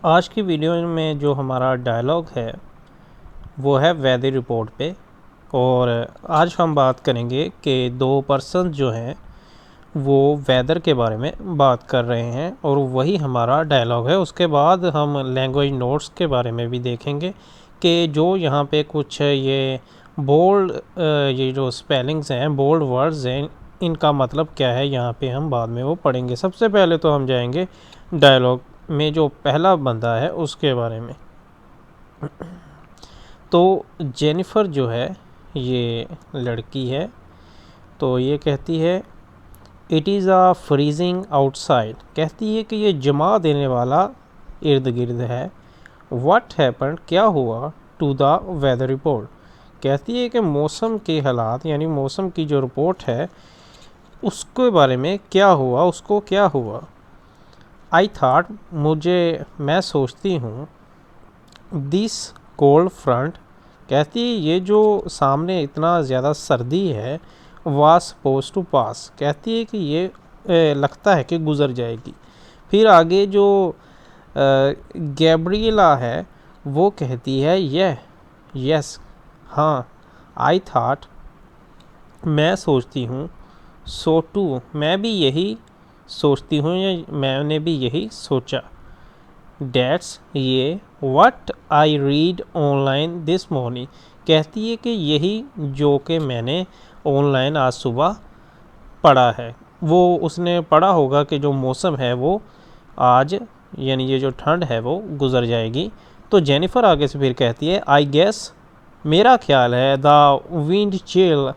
आज की वीडियो में जो हमारा डायलॉग है वो है वेदर रिपोर्ट पे। और आज हम बात करेंगे कि दो पर्सन जो हैं वो वेदर के बारे में बात कर रहे हैं और वही हमारा डायलॉग है। उसके बाद हम लैंग्वेज नोट्स के बारे में भी देखेंगे कि जो यहाँ पे कुछ ये बोल्ड ये जो स्पेलिंग्स हैं, बोल्ड वर्ड्स हैं, इनका मतलब क्या है यहाँ पे हम बाद में वो पढ़ेंगे। सबसे पहले तो हम जाएंगे डायलॉग में जो पहला बंदा है उसके बारे में। तो जेनिफर जो है ये लड़की है, तो ये कहती है it is a freezing outside. कहती है कि ये जमा देने वाला इर्द गिर्द है। व्हाट हैपेंड, क्या हुआ, टू द वेदर रिपोर्ट। कहती है कि मौसम के हालात यानी मौसम की जो रिपोर्ट है उसके बारे में क्या हुआ, उसको क्या हुआ। आई थाट, मैं सोचती हूँ, दिस कोल्ड फ्रंट। कहती है ये जो सामने इतना ज़्यादा सर्दी है, वाज सपोज टू पास। कहती है कि ये लगता है कि गुज़र जाएगी। फिर आगे जो गैब्रिएला है वो कहती है यस, हाँ। आई थाट, मैं सोचती हूँ, सो टू, मैं भी यही सोचती हूँ या मैंने भी यही सोचा। डैट्स, ये what I read online this morning. कहती है कि यही जो कि मैंने ऑनलाइन आज सुबह पढ़ा है। वो उसने पढ़ा होगा कि जो मौसम है वो आज यानी ये जो ठंड है वो गुज़र जाएगी। तो जेनिफर आगे से फिर कहती है आई गेस, मेरा ख्याल है, the wind chill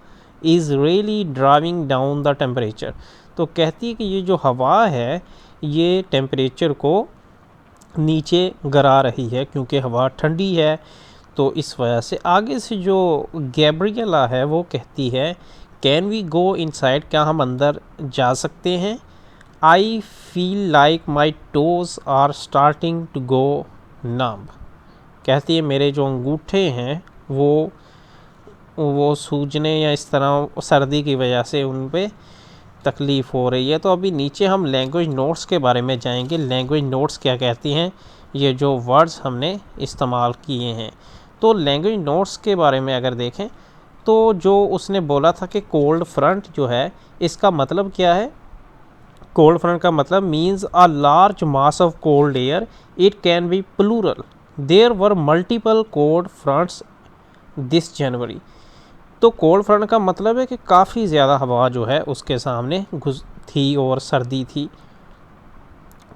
is really driving down the temperature. तो कहती है कि ये जो हवा है ये टेम्परेचर को नीचे गिरा रही है क्योंकि हवा ठंडी है। तो इस वजह से आगे से जो गैब्रिएला है वो कहती है कैन वी गो इनसाइड, क्या हम अंदर जा सकते हैं। I feel like my toes are starting to go numb. कहती है मेरे जो अंगूठे हैं वो सूजने या इस तरह सर्दी की वजह से उन पे तकलीफ़ हो रही है। तो अभी नीचे हम लैंग्वेज नोट्स के बारे में जाएंगे। लैंग्वेज नोट्स क्या कहती हैं, ये जो वर्ड्स हमने इस्तेमाल किए हैं। तो लैंग्वेज नोट्स के बारे में अगर देखें तो जो उसने बोला था कि कोल्ड फ्रंट जो है इसका मतलब क्या है। कोल्ड फ्रंट का मतलब means a large mass of cold air, it can be plural, there were multiple cold fronts this January. तो कोल्ड फ्रंट का मतलब है कि काफ़ी ज़्यादा हवा जो है उसके सामने घुस थी और सर्दी थी।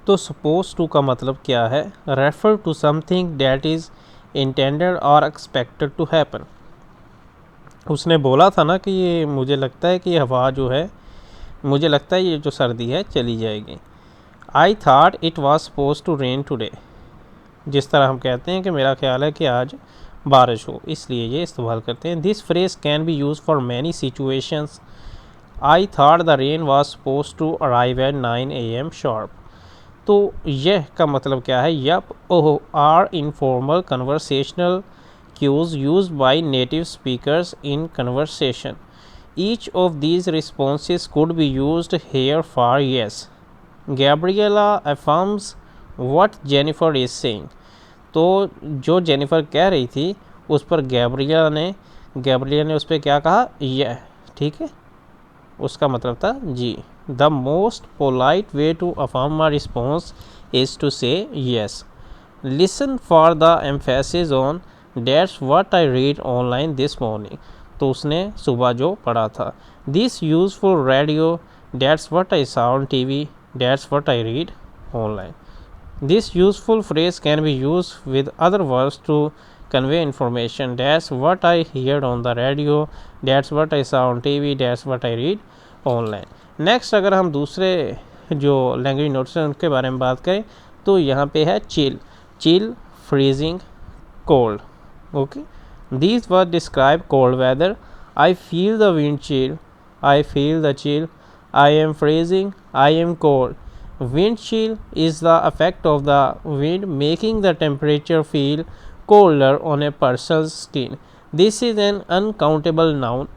तो सपोज टू का मतलब क्या है, refer to something that is intended और एक्सपेक्टेड टू हैपन। उसने बोला था ना कि ये मुझे लगता है कि ये हवा जो है, मुझे लगता है ये जो सर्दी है चली जाएगी। I thought it was suppose to rain today. जिस तरह हम कहते हैं कि मेरा ख्याल है कि आज बारिश हो, इसलिए ये इस्तेमाल करते हैं। This phrase can be use for many situations. I thought the rain was suppose to arrive at 9 AM sharp. तो यह का मतलब क्या है, yep oh are informal conversational cues use by native speakers in conversation. Each of these responses could be used here for yes. Gabriela affirms what Jennifer is saying. तो जो Jennifer कह रही थी उस पर गैब्रिएला ने उस पर क्या कहा, यह, ठीक है, उसका मतलब था जी। The most polite way to affirm a response is to say yes. Listen for the emphasis on that's what I read online this morning. तो उसने सुबह जो पढ़ा था। This useful radio, that's what I saw on TV, that's what I read online. This useful phrase can be used with other words to convey information. That's what I heard on the radio. That's what I saw on TV. That's what I read online. Next, अगर हम दूसरे जो language notes हैं उनके बारे में बात करें तो यहाँ पे है chill, freezing, cold. Okay. These words describe cold weather. I feel the wind chill. I feel the chill. I am freezing. I am cold. Wind chill is the effect of the wind making the temperature feel colder on a person's skin. This is an uncountable noun.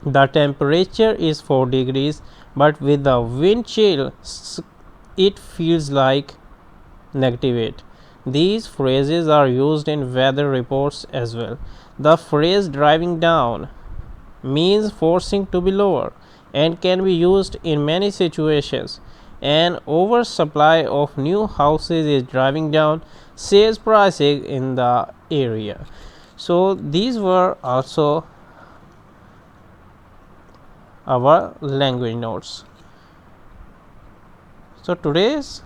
The temperature is 4 degrees, but with the wind chill, it feels like -8. These phrases are used in weather reports as well. The phrase driving down means forcing to be lower and can be used in many situations. An oversupply of new houses is driving down sales prices in the area. So these were also our language notes. So today's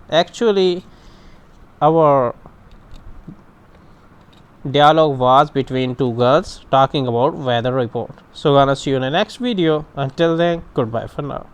actually our dialogue was between two girls talking about weather report. So gonna see you in the next video. Until then, goodbye for now.